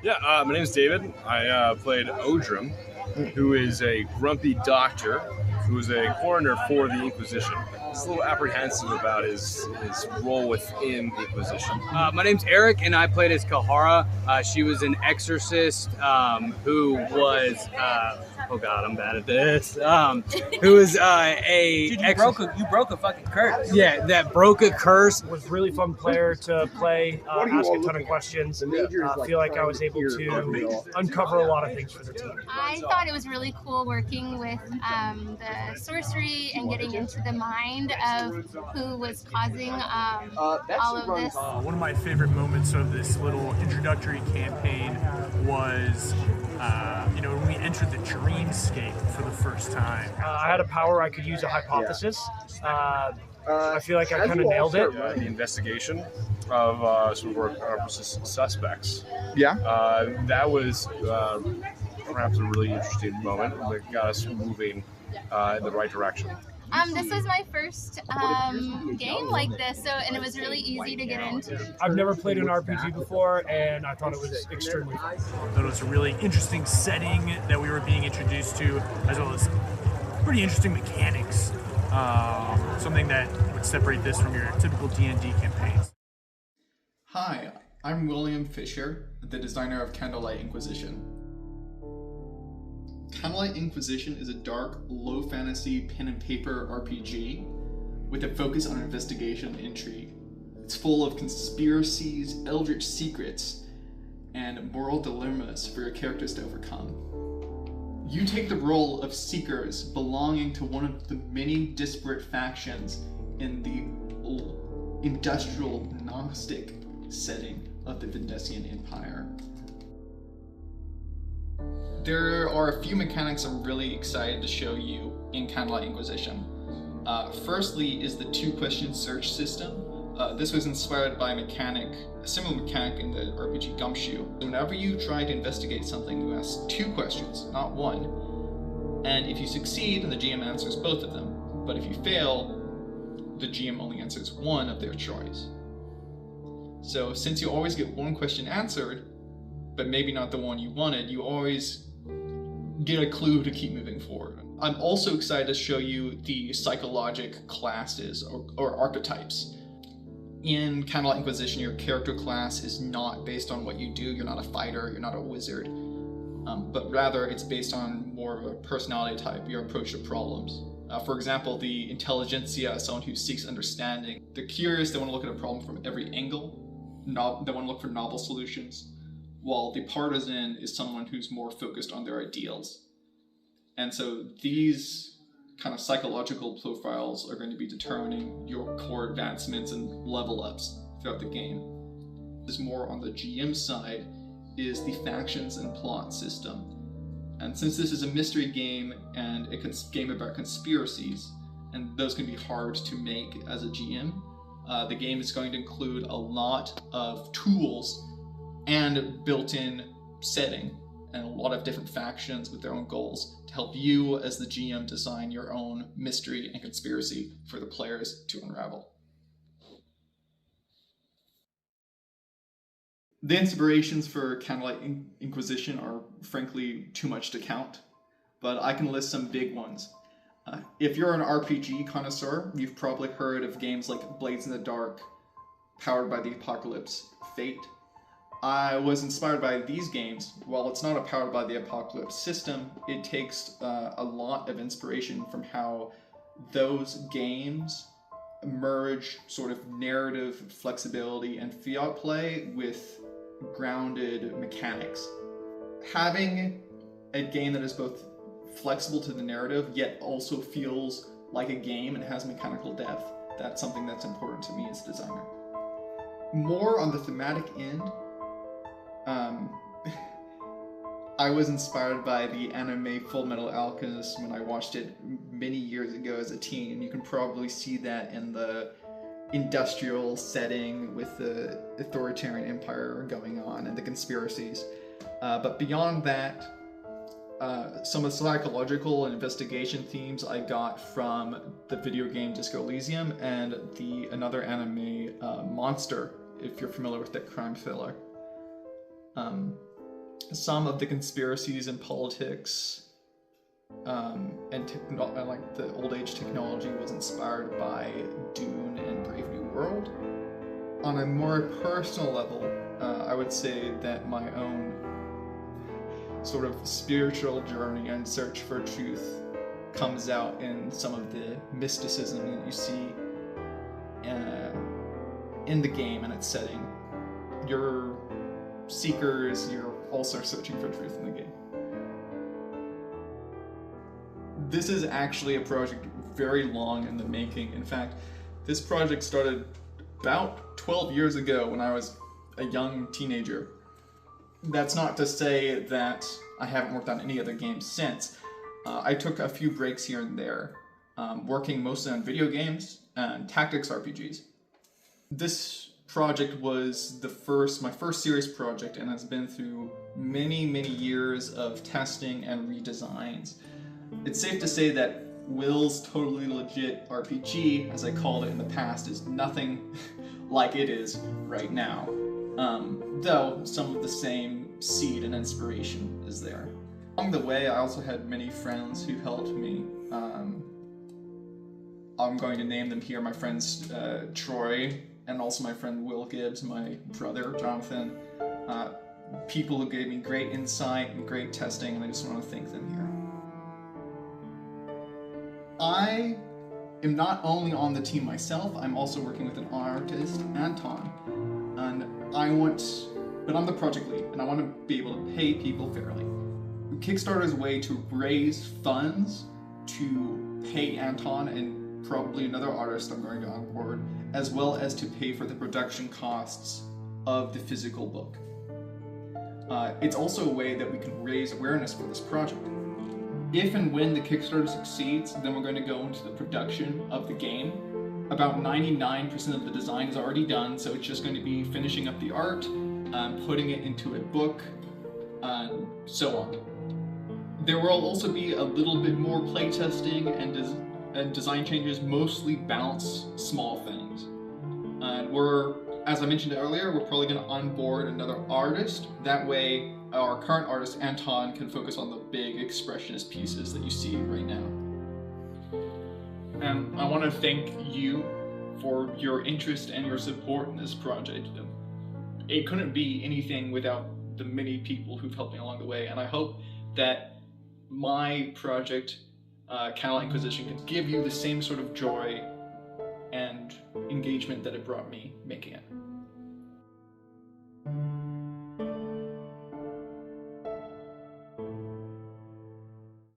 Yeah, my name is David. I played Odrim, who is a grumpy doctor who is a coroner for the Inquisition. He's a little apprehensive about his role within the Inquisition. My name's Eric, and I played as Kahara. She was an exorcist who was, oh god, I'm bad at this. Who was a Dude, you broke a fucking curse. Yeah, that broke a curse. Was a really fun player to play, ask a ton of questions. Feel like I was able to uncover a lot of things for the team. I thought it was really cool working with the sorcery and getting into the mind of who was causing all of this. One of my favorite moments of this little introductory campaign was, when we entered the dreamscape for the first time. I had a power I could use a hypothesis. I feel like I kind of nailed it. The investigation of some of our suspects. Yeah. That was perhaps a really interesting moment that got us moving in the right direction. This was my first game like this, and it was really easy to get into. I've never played an RPG before, and I thought it was extremely fun. I thought it was a really interesting setting that we were being introduced to, as well as pretty interesting mechanics. Something that would separate this from your typical D&D campaigns. Hi, I'm William Fisher, the designer of Candlelight Inquisition. Candlelight Inquisition is a dark, low fantasy pen and paper RPG with a focus on investigation and intrigue. It's full of conspiracies, eldritch secrets, and moral dilemmas for your characters to overcome. You take the role of seekers belonging to one of the many disparate factions in the industrial Gnostic setting of the Vendesian Empire. There are a few mechanics I'm really excited to show you in Candlelight Inquisition. Firstly is the two-question search system. This was inspired by a similar mechanic in the RPG Gumshoe. Whenever you try to investigate something, you ask two questions, not one. And if you succeed, then the GM answers both of them. But if you fail, the GM only answers one of their choice. So since you always get one question answered, but maybe not the one you wanted, you always get a clue to keep moving forward. I'm also excited to show you the psychologic classes or archetypes. In Candlelight Inquisition, your character class is not based on what you do. You're not a fighter, you're not a wizard, but rather it's based on more of a personality type, your approach to problems. For example, the intelligentsia is someone who seeks understanding. The curious, they want to look at a problem from every angle. They want to look for novel solutions. While the partisan is someone who's more focused on their ideals. And so these kind of psychological profiles are going to be determining your core advancements and level ups throughout the game. This more on the GM side is the factions and plot system. And since this is a mystery game and a game about conspiracies, and those can be hard to make as a GM, the game is going to include a lot of tools and built-in setting and a lot of different factions with their own goals to help you as the GM design your own mystery and conspiracy for the players to unravel. The inspirations for Candlelight Inquisition are frankly too much to count, but I can list some big ones. If you're an RPG connoisseur, you've probably heard of games like Blades in the Dark, Powered by the Apocalypse, Fate. I was inspired by these games. While it's not a Powered by the Apocalypse system, it takes a lot of inspiration from how those games merge sort of narrative flexibility and fiat play with grounded mechanics. Having a game that is both flexible to the narrative, yet also feels like a game and has mechanical depth, that's something that's important to me as a designer. More on the thematic end, I was inspired by the anime Full Metal Alchemist when I watched it many years ago as a teen, and you can probably see that in the industrial setting with the authoritarian empire going on and the conspiracies. But beyond that, some of the psychological and investigation themes I got from the video game Disco Elysium and another anime, Monster, if you're familiar with that crime thriller. some of the conspiracies in politics and like the old age technology was inspired by Dune and Brave New World. On a more personal level, I would say that my own sort of spiritual journey and search for truth comes out in some of the mysticism that you see in the game and its setting. You're seekers, you're also searching for truth in the game. This is actually a project very long in the making. In fact, this project started about 12 years ago when I was a young teenager. That's not to say that I haven't worked on any other games since. I took a few breaks here and there, working mostly on video games and tactics RPGs. This project was my first serious project, and has been through many, many years of testing and redesigns. It's safe to say that Will's Totally Legit RPG, as I called it in the past, is nothing like it is right now. Though some of the same seed and inspiration is there. Along the way, I also had many friends who helped me. I'm going to name them here. My friends Troy, and also my friend Will Gibbs, my brother Jonathan. People who gave me great insight and great testing, and I just want to thank them here. I am not only on the team myself, I'm also working with an artist, Anton, and I'm the project lead, and I want to be able to pay people fairly. Kickstarter is a way to raise funds to pay Anton and probably another artist I'm going to onboard, as well as to pay for the production costs of the physical book. It's also a way that we can raise awareness for this project. If and when the Kickstarter succeeds, then we're going to go into the production of the game. About 99% of the design is already done, so it's just going to be finishing up the art, putting it into a book, and so on. There will also be a little bit more playtesting and design changes, mostly bounce small things. And as I mentioned earlier, we're probably going to onboard another artist. That way, our current artist, Anton, can focus on the big expressionist pieces that you see right now. And I want to thank you for your interest and your support in this project. It couldn't be anything without the many people who've helped me along the way, and I hope that my project, Candlelight Inquisition, can give you the same sort of joy and engagement that it brought me making it.